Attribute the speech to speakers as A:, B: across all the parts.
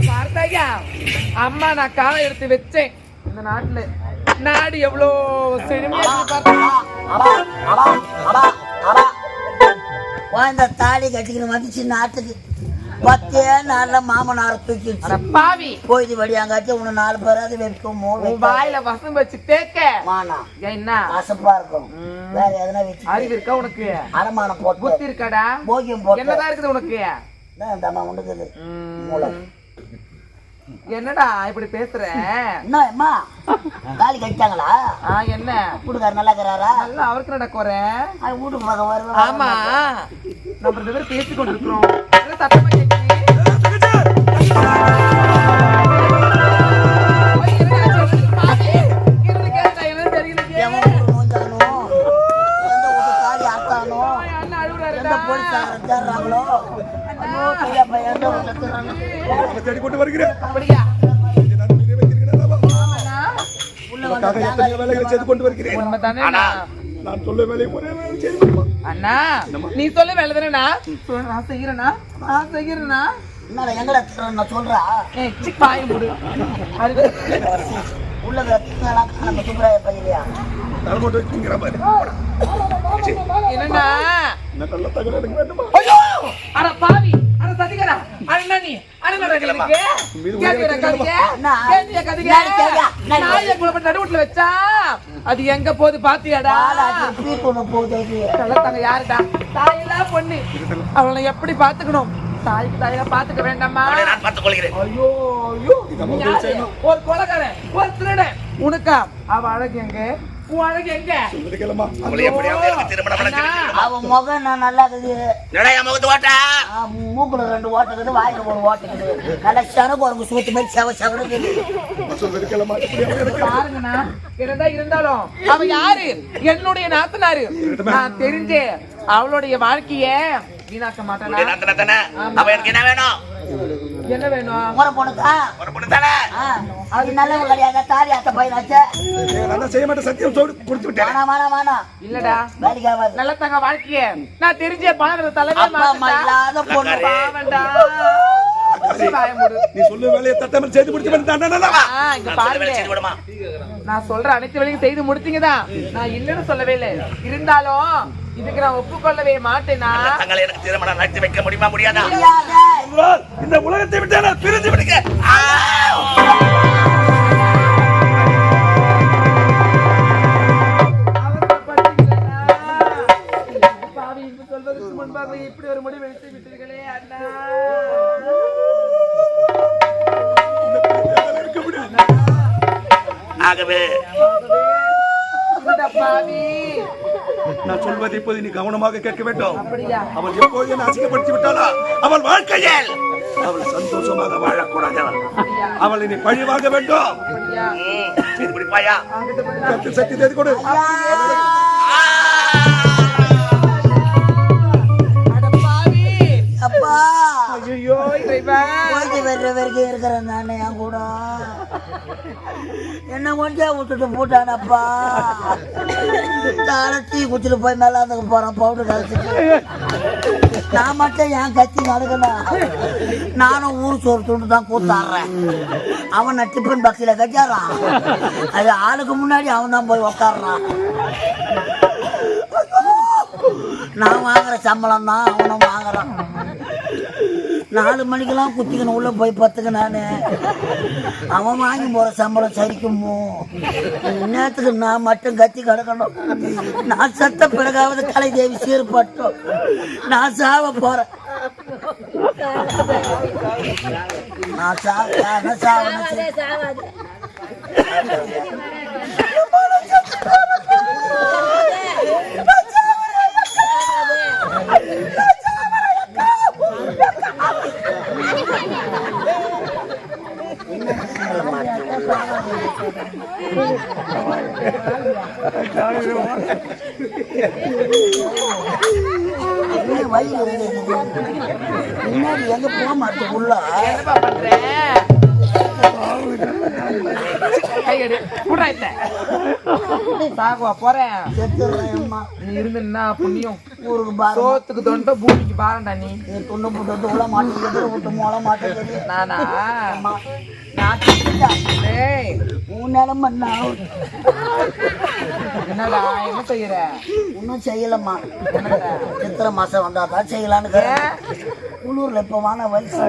A: பார்த்தாயா அம்மா நான் காலை எடுத்து வச்சேன். இந்த நாட்டுல நாடு எவ்வளோ செழுமையா
B: தாலி கட்டிக்கணும் வந்துச்சு நாட்டுக்கு 10 நாள்ல மாமனார தூக்கி
A: பாவி
B: போயிது வழியாங்காச்சு உன்னை 4 பேராது வைக்கும்
A: வாயில வசம் வச்சு தேக்க
B: மானா
A: என்ன
B: அசப்பா இருக்கும். வேற எதனா வச்சு
A: அறிவு இருக்கா உனக்கு?
B: அரமானம் போட்டு
A: புத்தி இருக்காடா?
B: போகியம் போட்டு
A: என்னதான் இருக்குது உனக்கு?
B: இந்த அம்மா உண்டுக்குது மூளை.
A: என்னடா இப்படி பேசுற?
B: என்ன அம்மா தாலி கட்டிட்டாங்களா?
A: என்ன
B: வீட்டுக்காரர் நல்லா இருக்கிறாரா?
A: நல்லா அவருக்கு நடக்குற
B: வீட்டுக்கு பக்கம் வருவா.
A: ஆமா நம்ம 2 பேரும் பேசிக் கொண்டிருக்கிறோம். சத்தமா கேட்குது. அண்ணா நீ சொல்ல வேலை தானே நான் செய்யறேனா? நான் செய்யறேனா?
B: எங்களை சொல்றா
A: பாய முடு
B: உள்ள நம்ம சுப்ராய பையலையா
A: என்னண்ணா? ஐயோ அட பாவி அட சதிகரா அண்ணா நீ நடுவுல வச்சா அது எங்க போகுது பாத்தியாடா? யாருடா தாயெல்லாம் பொண்ணு அவளை எப்படி பாத்துக்கணும்? தாய்க்கு தாயா பாத்துக்க வேண்டாமா? ஐயோ ஒரு கொலைகாரன் ஒரு திருடன் உனக்கா? அவ அழகு எங்க? உன் அழகு எங்க?
B: அவன் முகம் நான் நல்லா இருக்குது. மூக்குல 2 ஓட்டுக்குது, வாயில 1 ஓட்டுக்குது. நல்லா சனக்கு ஒரு சூத்து மாதிரி செவ செவனுக்குது.
A: பாருங்கண்ணா என்னதான் இருந்தாலும் அவ யாரு? என்னுடைய நாத்தனாரு. நான் தெரிஞ்சே அவளுடைய வாழ்க்கைய வீணாக்க மாட்டானா?
C: என்ன வேணும்?
A: என்ன வேணும்?
B: முறை பொண்ணுக்கா? அது நல்லவங்க கிடையாது. தாலி அத்த பையனாச்சே
C: செய்ய மாட்டேன். சத்தியம் கொடுத்து விட்டேன்.
A: இல்லடா நல்ல தங்க வாழ்க்கைய நான் தெரிஞ்சே பணம் தலைவே
B: இல்லாத பொண்ணு
A: பாவண்டா.
C: நீ சொல்லு வேலையை தட்டமல் செய்து முடிச்சு
A: நான் சொல்ற அனைத்து வேலையும் செய்து முடிச்சீங்கதான். நான் இல்லைன்னு சொல்லவே இல்லை. இருந்தாலும் இதுக்கு நான் ஒப்புக்கொள்ளவே மாட்டேனா?
C: திருமணம் நடத்தி வைக்க முடியுமா? முடியாதா? இந்த உலகத்தை விட்டு நான் பிரிஞ்சு விடுங்க.
A: சொல்வதற்கு முன்பாக இப்படி ஒரு முடிவு எடுத்து விட்டீர்களே அண்ணா.
C: ஆகவே நான் சொல்வதை இப்போது நீ கவனமாக கேட்க வேண்டும். அவள் எப்போது அசிங்கப்படுத்தி விட்டாளா அவள் வாழ்க்கையில் அவள் சந்தோஷமாக வாழக்கூடாது. அவளை நீ பழிவாங்க வேண்டும். சக்தி தேதி கொடு.
B: அப்பா
A: ஐயோ
B: இருக்கிறேன் நானே என் கூட என்ன கொஞ்சம் விட்டுட்டு போட்டானப்பா. தீ குச்சிட்டு போய் மேல அதுக்கு போறேன் பவுடர் கழிச்சிட்டு. நான் மட்டும் என் கத்தி நடக்கணும். நானும் ஊர் சோறு துண்டு தான் கூத்தாடுறேன். அவன் டிஃபன் பாக்ஸில கட்டியாரான். அது ஆளுக்கு முன்னாடி அவன் தான் போய் உக்காடுறான். நான் வாங்குற சம்பளம் தான் அவனும் வாங்குறான். 4 மணிக்கெல்லாம் குத்திக்கணும் உள்ள போய் பத்துக்கு. நானு அவன் வாங்கி போற சம்பளம் சரிக்குமோ? நேரத்துக்கு நான் மட்டும் கத்தி கிடக்கணும். நான் சத்த பிறகாவது கலை தேவி சீர்பட்டோம். நான் சாவ போறேன். நான்
A: முன்னாடி எங்க போக மாட்டேன் உள்ள. கையெடு புடுறாய்த்த சாகுவா போறேன்
B: செத்துறேன் அம்மா.
A: நீ இருந்துன்னா புண்ணியம்
B: ஊருக்கு பாரு
A: சோத்துக்கு தொண்ட பூமிக்கு பாருடா நீ
B: துண்ணு போட்டு உள்ள மாட்டேங்குது விட்டு மோள மாட்டேங்குது
A: நானா
B: நான் செத்துட்டா.
A: ஏய்
B: உன் நிலம நான்
A: என்னடா என்ன செய்யற
B: ஒன்றும் செய்யலம்மா. சித்திரை மாசம் வந்தா தான் செய்யலான்னு உள்ளூர்ல இப்ப வான வயசு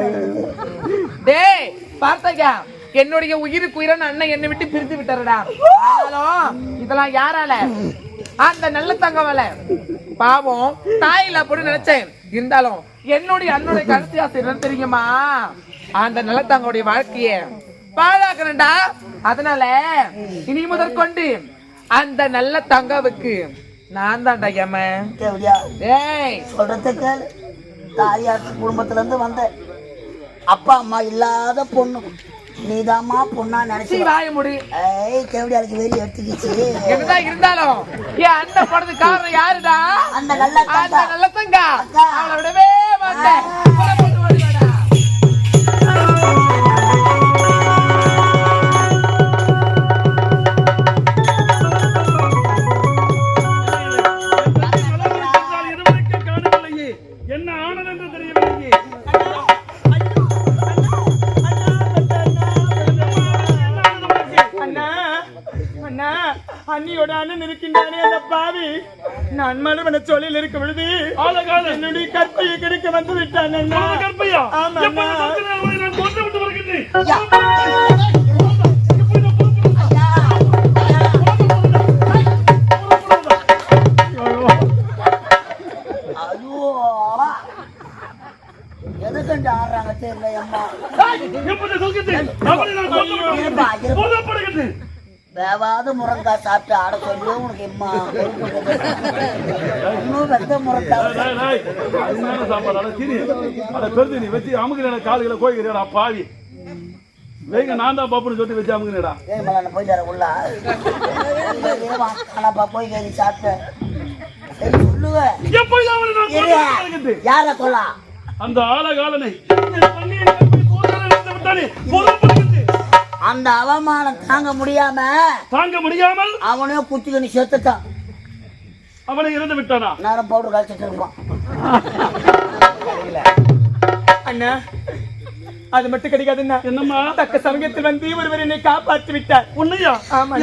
A: டேய் பார்த்தாக்கா என்னுடைய உயிருக்கு உயிரான அண்ணன் என்னை விட்டு பிரித்து விட்டாருடா. ஆனாலும் இதெல்லாம் யாரால அந்த நல்ல தங்கவல பாவம் தாயில அப்படி நினைச்சேன். இருந்தாலும் என்னுடைய அண்ணனுடைய கருத்து ஆசை என்ன தெரியுமா, அந்த நல்ல தங்கோடைய வாழ்க்கைய பாழாக்கணும்டா. அதனால இனி முதற்கொண்டு அந்த நல்ல தங்கவுக்கு நான் தான்டா ஏமன்.
B: எப்படியா
A: ஏய்
B: சொல்றதுக்கு தாயார் குடும்பத்துல இருந்து வந்த அப்பா அம்மா இல்லாத பொண்ணு நீதாம்மா பொண்ணா நினைச்சு
A: வாய முடி.
B: ஏய் கேவடியாளுக்கு வெறி எடுத்துக்கிச்சு.
A: என்னதான் இருந்தாலும் என் அண்ணன் போனது காரணம் யாருடா?
B: அந்த நல்ல
A: தங்கா. அவளை விடவே மாட்டேன். கொலை போட்டு ஓடிவாடா.
C: என்ன ஆனது என்று தெரியவில்லையே.
D: அண்ணா அண்ணியோட அண்ணன் இருக்கின்றானே அந்த பாவி நான் மறுமண சொல்லில் இருக்க பொழுது என்னுடைய கற்பையை கிடைக்க வந்து விட்டான். கற்பையா? நான் கொண்டு விட்டு வருகின்றேன்.
B: எதுக்கண்டு ஆடுறாங்க தெரியல அம்மா. வேவாத முருங்காய் சாப்பிட்டு ஆட சொல்லி உனக்கு எம்மா இன்னும் வெத்த முருங்காய்
C: வச்சு அமுகிறேன் காலுகளை கோயிக்கிறா பாவி வேங்க நான் தான் பாப்புன்னு சொல்லி வச்சு அமுகிறேடா.
B: போயிட்டார உள்ள ஆனாப்பா போய் கேள்வி சாப்பிட்டேன் சொல்லுவேன். யார சொல்லலாம்
C: அந்த ஆழகாலனை
B: அந்த அவமானம் தாங்க முடியாமல் அவனையும் குத்திக்கணி செத்துட்டான்.
C: அவனை இறந்து விட்டானா?
B: நேரம் பவுடர் கழிச்சிட்டு இருப்பான்.
D: அண்ணா அது மட்டும் கிடைக்காதுன்னா
C: என்னம்மா
D: தக்க சமயத்தில் வந்து ஒருவர் என்னை காப்பாற்றி விட்டார்.
C: உன்னையா?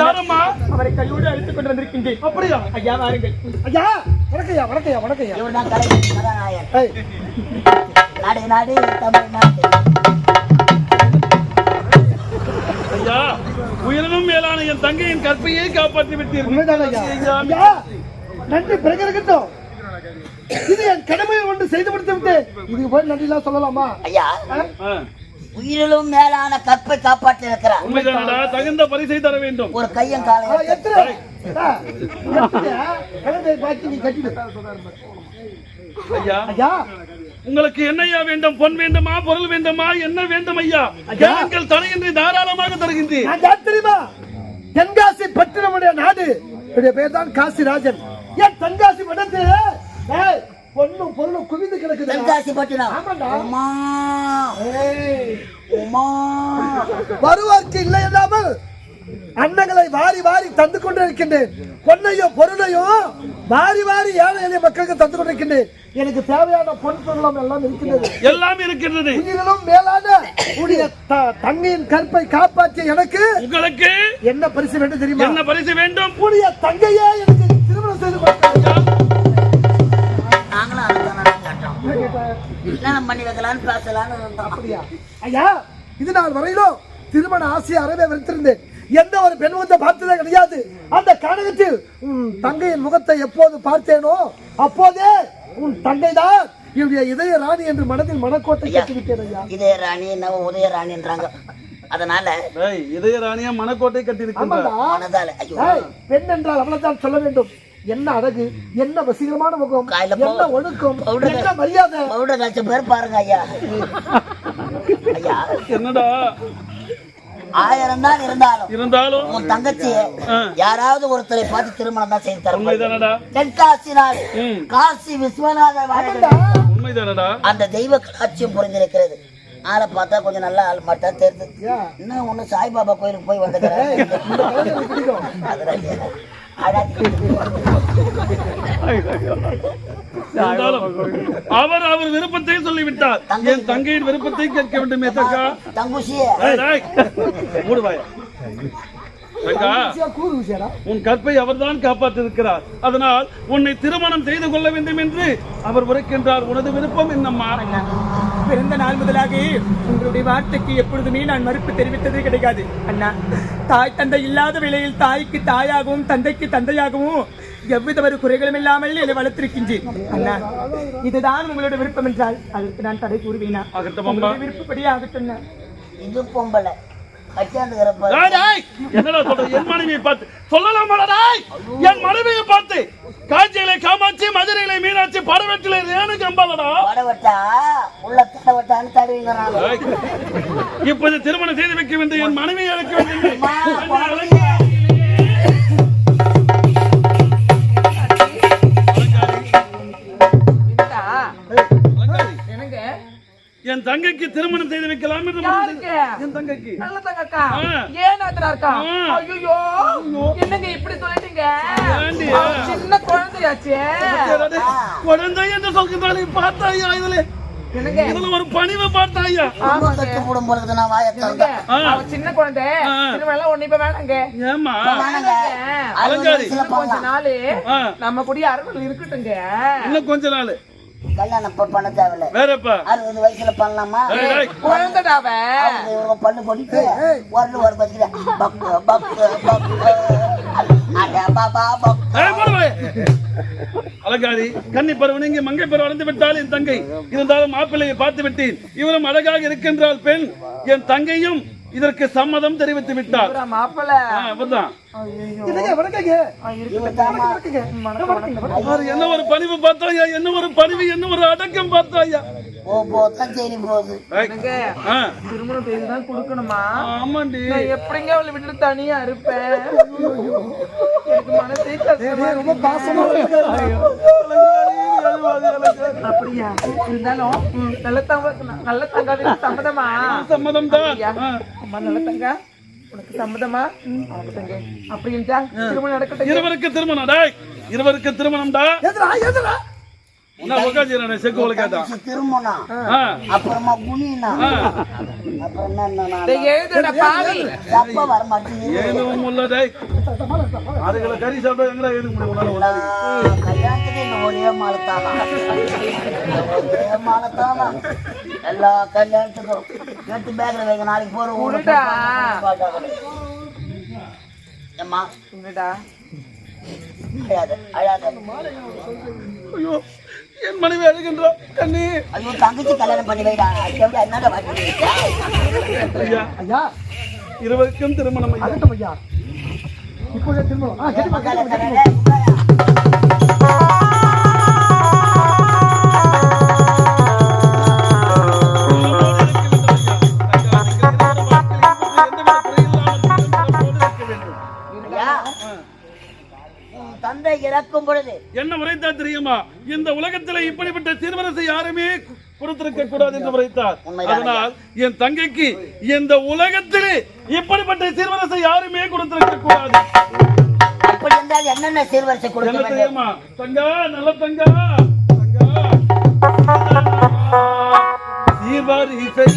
C: யாரம்மா?
D: அவரை கையோடு அழைத்துக் கொண்டு வந்திருக்கின்றேன்.
C: அப்படியா?
D: ஐயா வாருங்கள்.
C: ஐயா வணக்கையா வணக்கையா வணக்கையா.
B: இவன் தான் கலைநாயகன். நாடு நாடு தமிழ்நாடு.
C: ஐயா உயிரினும் மேலான என் தங்கையின் கற்பையை காப்பாற்றி விட்டீர்கள்.
E: நன்றி பிறகு இது என் கடமையை ஒன்று செய்து முடித்து விட்டேன். இதுக்கு போய் நன்றி எல்லாம் சொல்லலாமா?
B: ஐயா உயிரிலும் மேலான கற்பை காப்பாற்றி இருக்கிறார்.
C: உண்மைதானடா, தகுந்த பரிசை தர வேண்டும்.
B: ஒரு கையும் காலையும்
C: ஐயா
E: ஐயா
C: உங்களுக்கு என்னையா வேண்டும்? பொன் வேண்டுமா, பொருள் வேண்டுமா, என்ன வேண்டும் ஐயா? எங்கள் தலையின்றி தாராளமாக தருகின்றேன்.
E: நான் தெரியுமா, தென்காசி பட்டினமுடைய நாடு என்னுடைய பேர் தான் காசிராஜன். என் தென்காசி பட்டத்தில் பொண்ணும் பொருளும் குவிந்து கிடக்குது.
B: தென்காசி பட்டினம்
E: வருவார்க்கு இல்லை இல்லாமல் அன்னங்களை வாரி வாரி தந்து கொண்டிருக்கின்றேன். பொன்னையும் பொருளையும் வாரி வாரி ஏழை எளிய மக்களுக்கு தந்து கொண்டிருக்கின்றேன். எனக்கு தேவையான பொன் பொருளும் எல்லாம் இருக்கின்றது.
C: எல்லாம் இருக்கின்றது.
E: உயிரிலும் மேலான உடைய தங்கையின் கற்பை காப்பாற்றிய எனக்கு
C: உங்களுக்கு
E: என்ன பரிசு வேண்டும் தெரியுமா?
C: என்ன பரிசு வேண்டும்?
E: உடைய தங்கையே எனக்கு திருமணம் செய்து கொடுத்தார்.
B: பண்ணி வைக்கலான்னு பேசலான்னு.
E: அப்படியா ஐயா? இது நாள் வரையிலும் திருமண ஆசையை அறவே வைத்திருந்தேன். எந்த ஒரு பெண் வந்து பார்த்ததே கிடையாது. அந்த காரணத்தில் உன் தங்கையின் முகத்தை எப்போது பார்த்தேனோ அப்போதே உன் தங்கை தான் என்னுடைய இதய ராணி என்று மனதில் மனக்கோட்டை கட்டிவிட்டேன். ஐயா
B: இதய ராணி என்ன உதய ராணின்றாங்க. அதனால
C: இதய ராணியா மனக்கோட்டை கட்டி இருக்கின்றார்.
E: பெண் என்றால் அவ்வளவுதான் சொல்ல வேண்டும். என்ன அழகு, என்ன வசீகரமான முகம், என்ன ஒழுக்கம், என்ன மரியாதை.
B: பவுடர் காய்ச்ச பேர் பாருங்க ஐயா. ஐயா
C: என்னடா
B: 1000 தான் இருந்தாலும் உன் தங்கச்சி யாராவது ஒருத்தரை பார்த்து திருமணம் தான் செய்து தர. தென்காசி நாடு காசி விஸ்வநாதர்
C: உண்மைதானடா?
B: அந்த தெய்வ காட்சியம் புரிந்திருக்கிறது. ஆளை பார்த்தா கொஞ்சம் நல்ல ஆள் மட்டும் தெரியுது. இன்னும் ஒண்ணு சாய்பாபா கோயிலுக்கு போய் வந்துக்கிறேன்.
C: அவர் விருப்பத்தை சொல்லிவிட்டார். என் தங்கையின் விருப்பத்தை கேட்க வேண்டுமே தங்கா.
B: தங்குசியே
C: மூடுவாயா தங்கா, உன் கற்பை அவர்தான் காப்பாற்றிருக்கிறார். அதனால் உன்னை திருமணம் செய்து கொள்ள வேண்டும் என்று அவர் உரைக்கின்றார். உனது விருப்பம் என்னம்மா?
D: பிறந்த நாள் முதலாக உங்களுடைய வார்த்தைக்கு எப்பொழுதுமே நான் மறுப்பு தெரிவித்ததே கிடையாது அண்ணா. தாய் தந்தை இல்லாத வேளையில் தாய்க்கு தாயாகவும் தந்தைக்கு தந்தையாகவும் எவ்வித ஒரு குறைகளும் இல்லாமல் என்னை வளர்த்திருக்கின்றேன் அண்ணா. இதுதான் உங்களுடைய விருப்பம் என்றால் அதற்கு நான் தடை கூறுவேனா? விருப்பப்படி ஆகட்டும்.
B: இது பொம்பளை
C: என்னடா சொல்ற? என் மனைவியை பார்த்து சொல்லலாமாடா? என் மனைவியை பார்த்து காஞ்சியிலே காமாட்சி, மதுரையிலே மீனாட்சி, படவெட்டிலே ரேணுக்கு அம்பாலடா. இப்போது திருமணம் செய்து வைக்க வேண்டும். என் மனைவியை அழைக்க வேண்டும். என் தங்கைக்கு திருமணம் செய்து வைக்கலாம் என்று என் தங்கைக்கு
A: நல்ல தங்கக்கா ஏன் அத்தனாக்கா? ஐயோ என்னங்க இப்படி சொல்லிட்டீங்க? சின்ன குழந்தையாச்சே.
C: குழந்தை என்று சொல்கிறாளே பார்த்தாயா? இதுல ஒரு பணிவை பார்த்தாயா?
A: சின்ன குழந்தை திருமணம் ஒண்ணு இப்ப வேணாங்க.
C: ஏமா
A: அலங்காரி கொஞ்ச நாள் நம்ம கூடிய அரண்மனை இருக்கட்டுங்க.
C: இன்னும் கொஞ்ச நாள்
B: கல்யாணம் பண்ண தேவையில்ல.
C: வேறப்பா
B: 60 வயசுல பண்ணலாமா?
A: குழந்தைடாவ
B: பண்ணு போட்டு ஒரு பத்திர
C: அலங்காரி கன்னி பருவன் இங்கே மங்கை பருவம் அடைந்து விட்டால் என் தங்கை. இருந்தாலும் மாப்பிள்ளையை பார்த்து விட்டேன். இவரும் அழகாக இருக்கின்றால் பெண். என் தங்கையும் இதற்கு சம்மதம் தெரிவித்து விட்டார். என்ன ஒரு பணிவு பார்த்தாயா? என்ன ஒரு பணிவு, என்ன ஒரு அடக்கம் பார்த்தாயா?
A: திருமணம் செய்துதான் கொடுக்கணுமா?
C: ஆமாண்டி.
A: எப்படிங்க அவளை விட்டுட்டு தனியா இருப்பேன்? மனசே ரொம்ப பாசமா அப்படியா? இருந்தாலும் நல்ல தங்காது சம்மதமா?
C: சம்மதம் தான்.
A: அம்மா நல்ல தங்கா உனக்கு சம்மதமா? அப்படின்ட்டா திருமணம் நடக்கட்டும்.
C: இருவருக்கு திருமணம். இருவருக்கு திருமணம்டா.
B: அப்புறமா குனினா
C: கறி சாப்பிட்டா
B: ஒரே மாலத்தானா எல்லா கல்யாணத்துக்கும் எடுத்து பேக்கல வைக்க. நாளைக்கு போறோம்.
C: ஐயோ என் மனைவி அழுகின்றா. கண்ணி
B: ஐயோ தங்கச்சி கல்யாணம் பண்ணி வைடா.
E: ஐயா
C: இருவருக்கும் திருமணம்
E: ஐயா. இப்போ திருமணம்
B: தந்தை இறக்கும் பொழுது
C: என்ன உரைத்தா தெரியுமா? இந்த உலகத்துல இப்படிப்பட்ட திருமணத்தை யாருமே கொடுத்திருக்க கூடாது என்று உரைத்தார். அதனால் என் தங்கைக்கு இந்த உலகத்திலே இப்படிப்பட்ட திருமணத்தை யாருமே கொடுத்திருக்க கூடாது.
B: அப்படி என்றால் என்னென்ன சீர்வரிசை கொடுக்க
C: தெரியுமா? தங்கா நல்ல தங்கா சீர்வரிசை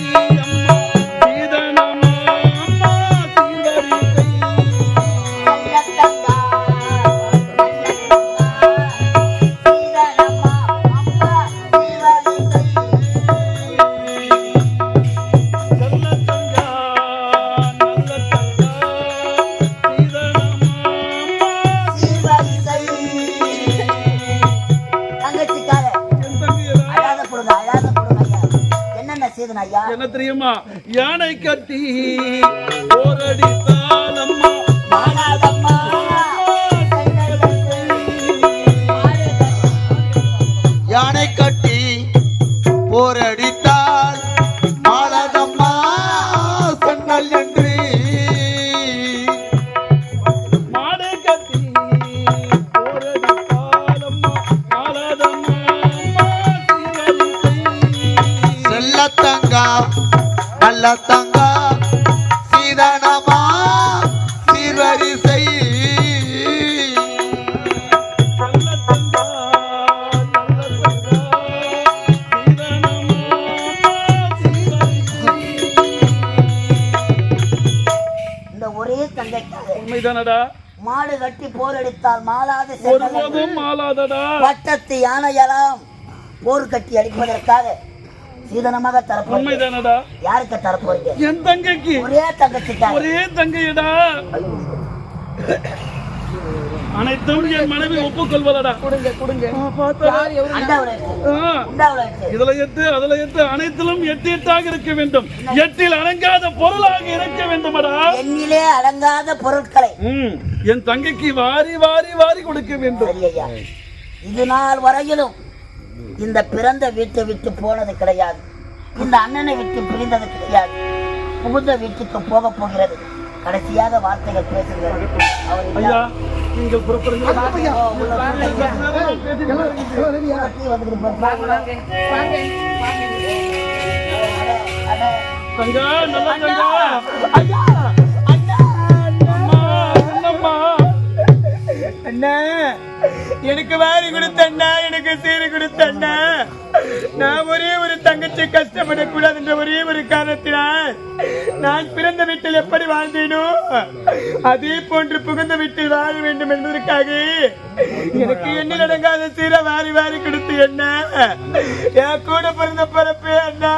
C: என்ன தெரியுமா? யானை கட்டி ஓரடி தாளம்மா
F: யானை கட்டி போரடித்தால் மாலதம்மா சொன்னல் என்று
C: மாடை கட்டி ஓரடி தாளம்மா மாலதம்மா
F: செல்லத்தங்க தங்கம் நல்ல தங்கம் சீதனமா சீர்வரிசை
B: இந்த ஒரே தங்கைக்காக
D: உண்மைதானடா
B: மாடு கட்டி போரடித்தால் மாளாது
D: ஒருபோதும் மாளாதடா
B: பட்டத்து யானையெல்லாம் போர் கட்டி அடிப்பதற்காக சீதனமாக தரப்போம்.
D: உண்மைதானடா
B: யாருக்கு தரப்போறீங்க?
D: என் தங்கைக்கு
B: ஒரே தங்கச்சிக்காக.
D: ஒரே தங்கையடா அனைத்தும் என் மனைவி ஒப்புக்கொள்வதடா
A: கொடுங்க கொடுங்க யார் எவரு
B: அண்டாவுல இருக்கு. அண்டாவுல இருக்கு.
D: இதுல எட்டு அதுல எட்டு அனைத்திலும் எட்டு எட்டாக இருக்க வேண்டும் எட்டில் அடங்காத பொருளாக இருக்க வேண்டுமடா
B: எண்ணிலே அடங்காத பொருட்களை
D: என் தங்கைக்கு வாரி வாரி வாரி கொடுக்க வேண்டும்
B: சரி ஐயா. இது நாள் வரையிலும் இந்த பிறந்த வீட்டை விட்டு போனது கிடையாது, இந்த அண்ணனை விட்டு பிரிந்தது கிடையாது, புகுந்த வீட்டுக்கு போக போகிறது. கடைசியாக வார்த்தைகள் பேசுகிறது. அவர்
D: ஐயா நீங்கள் புறப்படுங்க தங்கா நல்ல தங்கா அம்மா
G: அண்ணா எனக்கு வாரி கொடுத்த அண்ணா, எனக்கு சீரு கொடுத்த அண்ணா. நான் ஒரே ஒரு தங்கச்சி கஷ்டப்படக்கூடாது என்ற ஒரே ஒரு காரணத்தினால் நான் பிறந்த வீட்டில் எப்படி வாழ்ந்தேனோ அதே போன்று புகுந்த வீட்டில் வாழ வேண்டும் என்பதற்காக எனக்கு எண்ணில் அடங்காத சீரை வாரி வாரி கொடுத்து என்ன என் கூட பிறந்த பிறப்பே அண்ணா.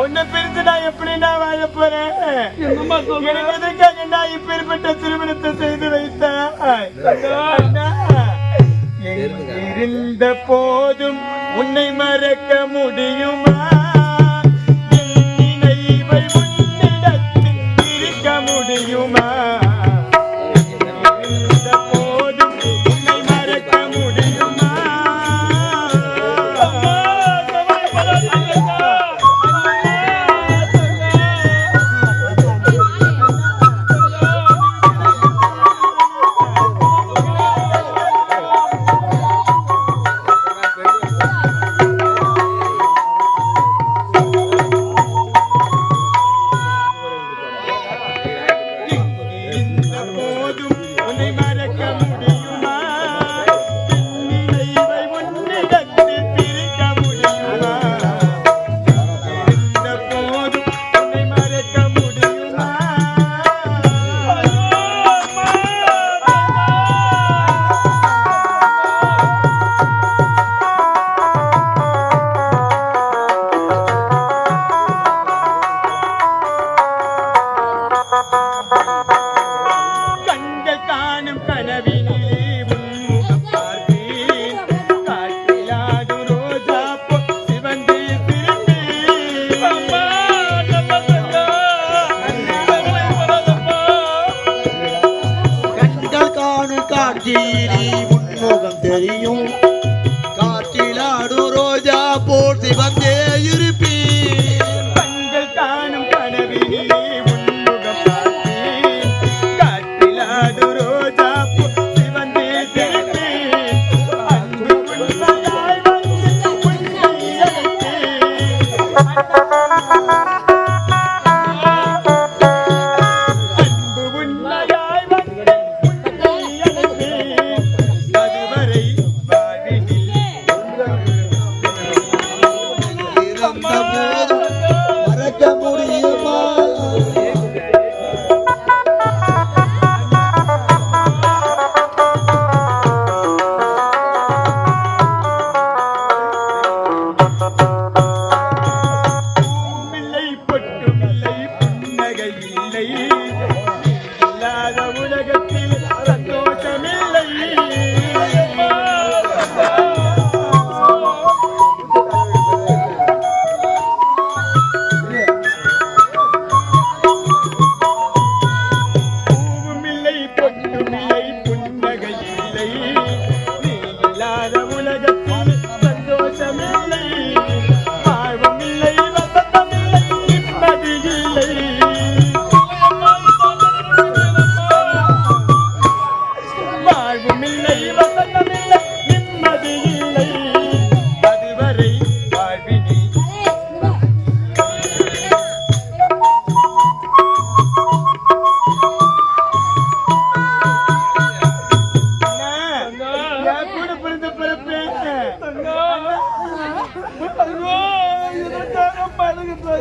G: உன்னை பிரிந்து நான் எப்படி நான் வாழ போறேன்? எனக்கு எதற்காக நான் இப்பேற்பட்ட திருமணத்தை செய்து வைத்தேன்? இருந்த போதும் உன்னை மறக்க முடியுமா? நினைவை உன்னிடத்தில் இருக்க முடியுமா? இருந்த போதும் உன்னை மறக்க முடியுமா?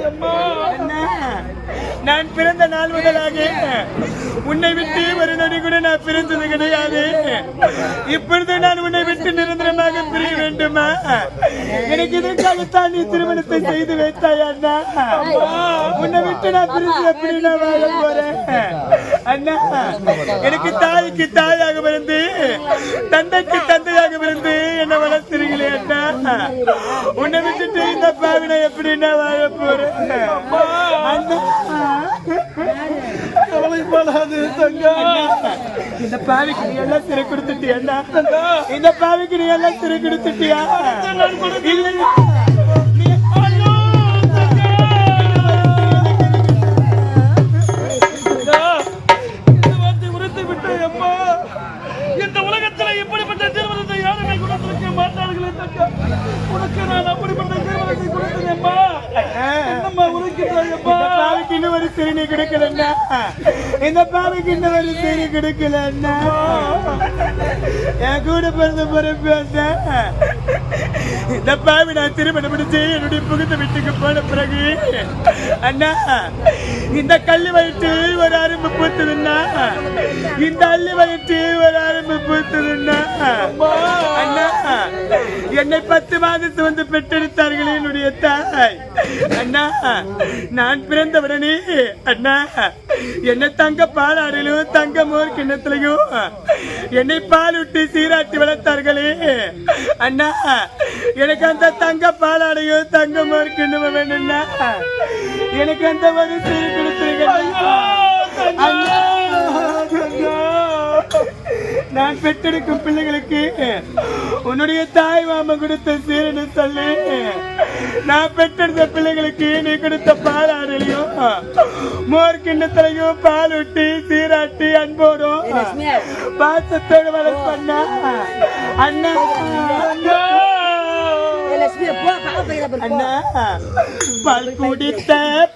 G: அண்ணா, நான் பிறந்த நாள் முதலாக உன்னை விட்டு ஒரு நொடி கூட நான் பிரிந்தது கிடையாது. இப்பொழுது நான் உன்னை விட்டு நிரந்தரமாக பிரிய வேண்டுமா? எனக்கு இதற்காகத்தான் நீ திருமணத்தை செய்து வைத்தாய் அண்ணா. உன்னை விட்டு நான் பிரிந்து எப்படி நான் வாழ போறேன் அண்ணா? எனக்கு தாய்க்கு தாயாக பிறந்து தந்தைக்கு தந்தையாக பிறந்து என்ன வளர்த்துறீங்களே அண்ணா. உன்னை விட்டுட்டு இந்த பாவினை எப்படி நான் வாழ போறேன் அண்ணா?
D: கவலைப்படாது தங்கா.
G: இந்த பாவிக்கு நீ எல்லாம் சிறை கொடுத்துட்டியா? இந்த பாவிக்கு நீ எல்லாம் சிறை கொடுத்துட்டியா? இல்லை
D: இந்த உலகத்துல இப்படிப்பட்ட திருமணத்தை யாருமே கொடுத்திருக்க மாட்டார்களே தங்கா. உனக்கு நான் அப்படிப்பட்ட திருமணத்தை கொடுத்தேன்ப்பா. என்னம்மா உனக்கு
G: பாவிக்கு இன்னும் ஒரு சிறுநீ கிடைக்கலன்னா, இந்த பாவிக்கு இன்னும் ஒரு சிறு கிடைக்கலன்னா, என் கூட பிறந்த பிறப்பு இந்த பாவி நான் திருமணம் முடிச்சு என்னுடைய புகுந்த வீட்டுக்கு போன பிறகு அண்ணா, இந்த கல்லு வயிற்று ஒரு அரும்பு பூத்துதுன்னா, இந்த அள்ளி வயிற்று ஒரு அரும்பு பூத்துதுன்னா அண்ணா, என்னை 10 மாதத்து வந்து பெற்றெடுத்தார்கள் என்னுடைய தாய் அண்ணா. நான் பிறந்தவுடனே அண்ணா என்னை தங்க பாலாடிலும் தங்க மோர் கிண்ணத்திலையும் என்னை பால் விட்டு சீராட்டி வளர்த்தார்களே அண்ணா. எனக்கு அந்த தங்க பாலாடையும் தங்க மோர் கிண்ணமும் வேணும்னா எனக்கு அந்த ஒரு சீர் கொடுத்துருங்க அண்ணா. நான் பெற்றெடுக்கும் பிள்ளைகளுக்கு உன்னுடைய தாய் மாமா கொடுத்த சீரனு சொல்லி, நான் பெற்றெடுத்த பிள்ளைகளுக்கு நீ கொடுத்த பாலாடையிலையும் மோர் கிண்ணத்திலையும் பால் விட்டு சீராட்டி அன்போடும் பாசத்தோடு வளர்ப்பண்ணா அண்ணா. அண்ணா, பால் குடித்த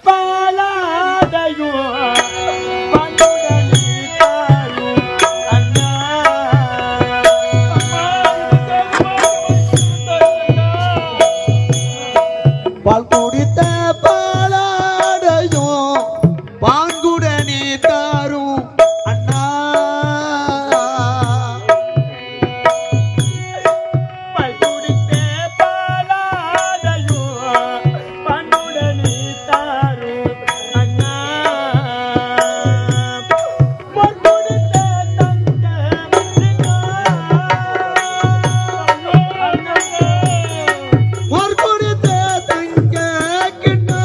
G: பாலாடையும்
F: பால் குடித்த பாலாடையும் பாங்குடனே தாரும் அண்ணா.
G: பால் குடித்த பாலாடையும் பாங்குடனே தாரும் அண்ணா. பால் குடித்த தங்க
F: ஒரு குடித்த தங்க கிண்ணா.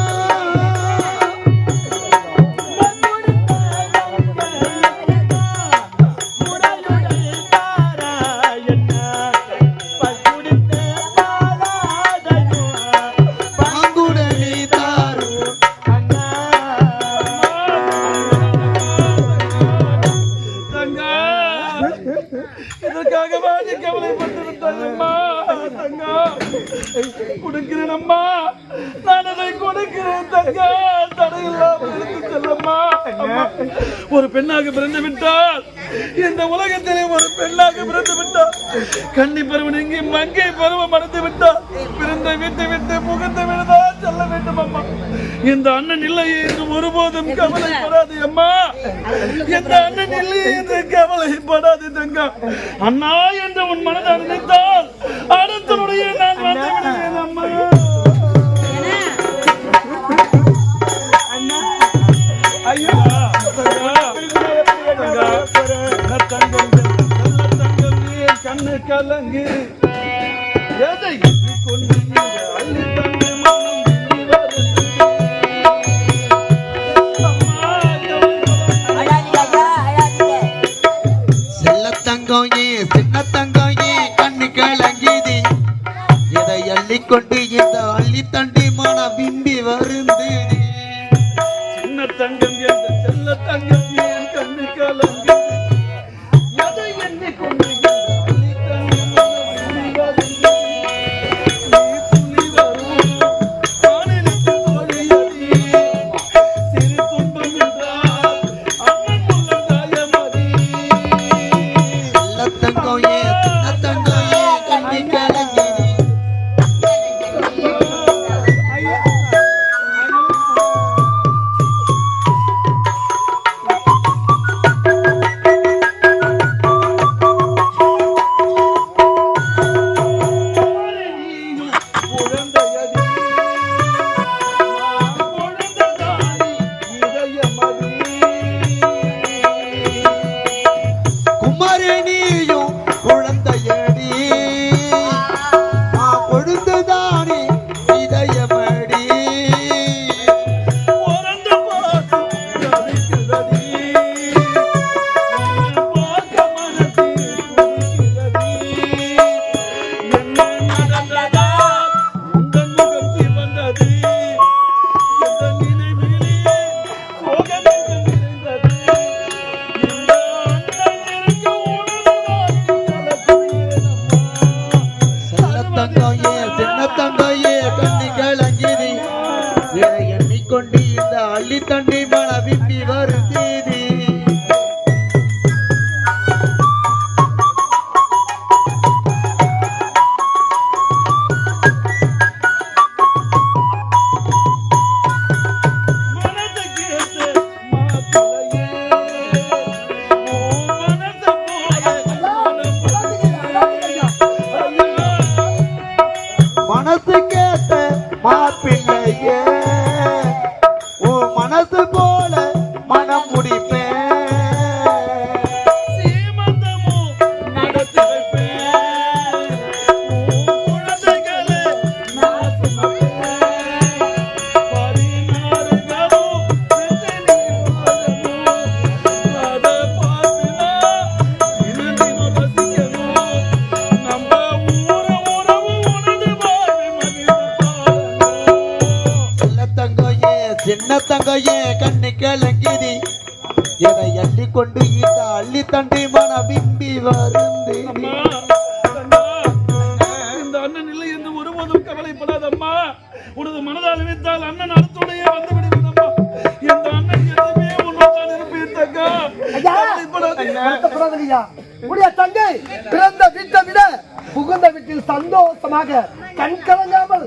F: பாங்குடனே தாரும்
D: தங்கா. இதற்காக வாடி கவலைப்பட்டு விட்டாயம்மா தங்கா. கொடுக்கிறேன் அம்மா, நான் அதை கொடுக்கிறேன் தங்கா. தடையில்லாமல் எடுத்து செல்லம்மா. அம்மா, ஒரு பெண்ணாக பிறந்து விட்டால் இந்த உலகத்திலே ஒரு பெண்ணாக பிறந்து விட்டால் கன்னி பருவம் நீங்கி மங்கை பருவம் அடைந்து விட்டால் பிறந்த வீட்டை விட்டு புகுந்த வீடுதான் செல்ல வேண்டும் அம்மா. இந்த அண்ணன் இல்லையே என்று ஒருபோதும் கவலைப்படாது அம்மா. இந்த அண்ணன் இல்லையே என்று கவலைப்படாது தங்கா. அண்ணா என்று உன் மனதை நினைத்தால் அடுத்தனுடைய நான் வந்து விடுவேன் அம்மா. ஐயோ தங்கம் தங்கம் ஏன் கண்ணு கலங்கு எதை கொண்டு அள்ளி தந்து மனம்
F: செல்ல தங்கம் ஏன் சின்ன தங்கம் ஏன் கண்ணு கலங்கிது, எதை அள்ளிக்கொண்டு இந்த அள்ளி தண்டி மனம் விம்பி வருந்தது.
D: சின்ன தங்கம் என்ற செல்ல தங்கம் ஏன் கண்ணு கலங்கு எதை எண்ணிக்கொண்டு அள்ளி தந்து மனம் விம்பி வருந்தது. நீ துணி வரும் வானிலுக்கு தோழியடி, சிறு துன்பம் என்றால் அண்ணன் உள்ள தாயமதி.
F: செல்ல தங்கம் ஏன் சின்ன தங்கம் ஏன் கண்ணு கலங்கிது. கொண்டு இந்த அள்ளி தண்டி மன விம்பி வருந்தேதி மனசு கேட்ட மாப்பிள்ளையே உன் மனசு போல மனம் முடிப்பேன்
D: நடத்தி வைப்பேன் குழந்தைகளை நான்
F: சின்ன தங்கையே கண்ணு கலங்கிதி எதை அள்ளி கொண்டு இந்த அள்ளி தண்டி மன விம்பி வருந்தி
D: இந்த அண்ணன் இல்லை என்று ஒருபோதும் கவலைப்படாதம்மா. உனது மனதால் நினைத்தால் அண்ணன் அடுத்துடைய வந்து விடுவதம்மா. இந்த அண்ணன் எதுவுமே உன்னோதான் இருப்பேன் தங்கா.
E: வருத்தப்படாதீங்க ஐயா. உடைய தங்கை பிறந்த வீட்டை விட புகுந்த வீட்டில் சந்தோஷமாக கண் கலங்காமல்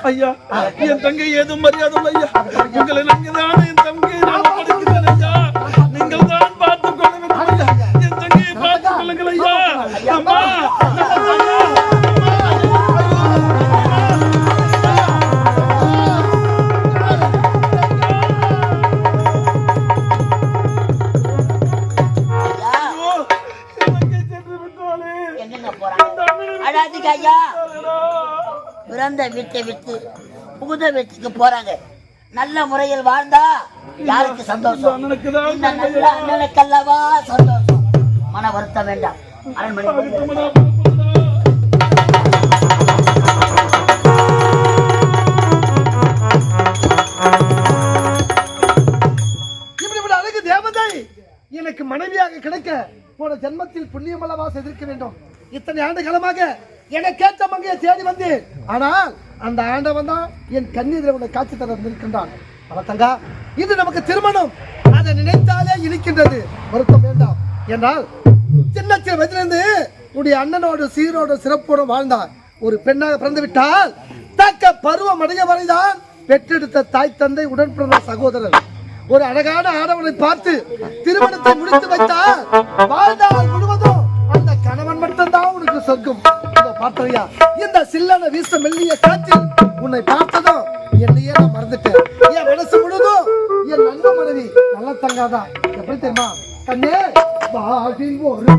D: ஐயா, என் தங்கை ஏதும் மரியாதை ஐயா. உங்களை நம்பிதான் என் தங்கை நான் படிக்கிறேன் ஐயா. நீங்கள் தான் பார்த்துக் கொள்ள வேண்டும் ஐயா. என் தங்கையை பார்த்துக் கொள்ளுங்கள் ஐயா. அம்மா,
B: அழாதீங்க ஐயா. பிறந்த வீட்டை விட்டு புகுந்த வீட்டுக்கு போறாங்க. நல்ல முறையில் வாழ்ந்தா யாருக்கு சந்தோஷம்? இந்த நல்ல அண்ணனுக்கல்லவா சந்தோஷம். மன வருத்தம் வேண்டாம். அரண்மனை
E: இப்படி அழகு தேவதை எனக்கு மனைவியாக கிடைக்க போன ஜென்மத்தில் புண்ணியமல்லவா செய்திருக்க வேண்டும். இத்தனை ஆண்டு காலமாக எனக்கேற்ற மங்கையை தேடி வந்து, ஆனால் அந்த ஆண்டவன் தான் என் கண்ணீரை உன்னை காட்சி தர இருக்கின்றான். தங்கா, இது நமக்கு திருமணம். அதை நினைத்தாலே இனிக்கின்றது. வருத்தம் வேண்டாம். என்றால் சின்ன வயதிலிருந்து உடைய அண்ணனோடு சீரோடு சிறப்போடு வாழ்ந்தார். ஒரு பெண்ணாக பிறந்து விட்டால் தக்க பருவம் அடைய வரைதான் பெற்றெடுத்த தாய் தந்தை உடன் பிறந்த சகோதரர் ஒரு அழகான ஆடவனை பார்த்து திருமணத்தை முடித்து வைத்தால் வாழ்நாள் முழுவதும் அந்த கணவன் மட்டும்தான் உனக்கு சொர்க்கம். பார்த்தையா, இந்த சில்லன வீச மெல்லிய காற்றில் உன்னை பார்த்ததும் என்னையே நான் மறந்துட்டேன். என் மனசு முழுதும் என் நல்ல மனைவி நல்ல தங்காதான். எப்படி தெரியுமா கண்ணே, வாழ்வில் ஒரு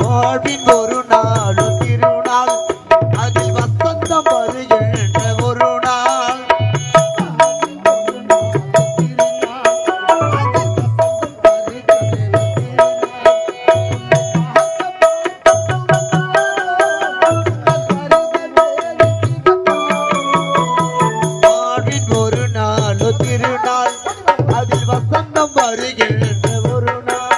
F: வாழ்வின் ஒரு நாள் திருநாள் அதில் வசந்தம் வருகின்ற ஒரு நாள் வாழ்வின் ஒரு நாள் திருநாள் அதில் வசந்தம் வருகின்ற ஒரு நாள்